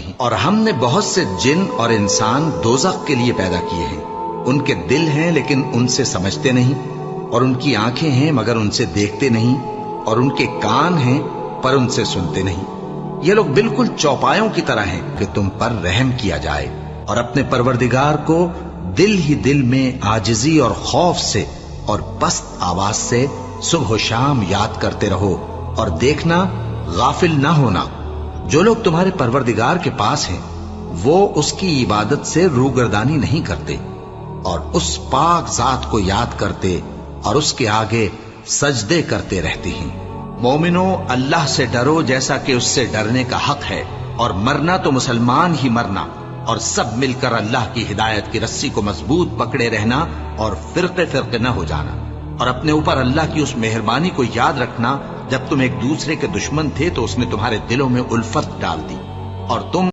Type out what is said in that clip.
ہیں۔ اور ہم نے بہت سے جن اور انسان دوزخ کے لیے پیدا کیے ہیں، ان کے دل ہیں لیکن ان سے سمجھتے نہیں، اور ان کی آنکھیں ہیں مگر ان سے دیکھتے نہیں، اور ان کے کان ہیں پر ان سے سنتے نہیں۔ یہ لوگ بالکل چوپایوں کی طرح ہیں کہ تم پر رحم کیا جائے، اور اپنے پروردگار کو دل ہی دل میں عاجزی اور خوف سے اور پست آواز سے صبح و شام یاد کرتے رہو، اور دیکھنا غافل نہ ہونا۔ جو لوگ تمہارے پروردگار کے پاس ہیں وہ اس کی عبادت سے روگردانی نہیں کرتے، اور اس پاک ذات کو یاد کرتے اور اس کے آگے سجدے کرتے رہتے ہیں۔ مومنو، اللہ سے ڈرو جیسا کہ اس سے ڈرنے کا حق ہے، اور مرنا تو مسلمان ہی مرنا، اور سب مل کر اللہ کی ہدایت کی رسی کو مضبوط پکڑے رہنا اور فرقے فرقے نہ ہو جانا، اور اپنے اوپر اللہ کی اس مہربانی کو یاد رکھنا جب تم ایک دوسرے کے دشمن تھے تو اس نے تمہارے دلوں میں الفت ڈال دی، اور تم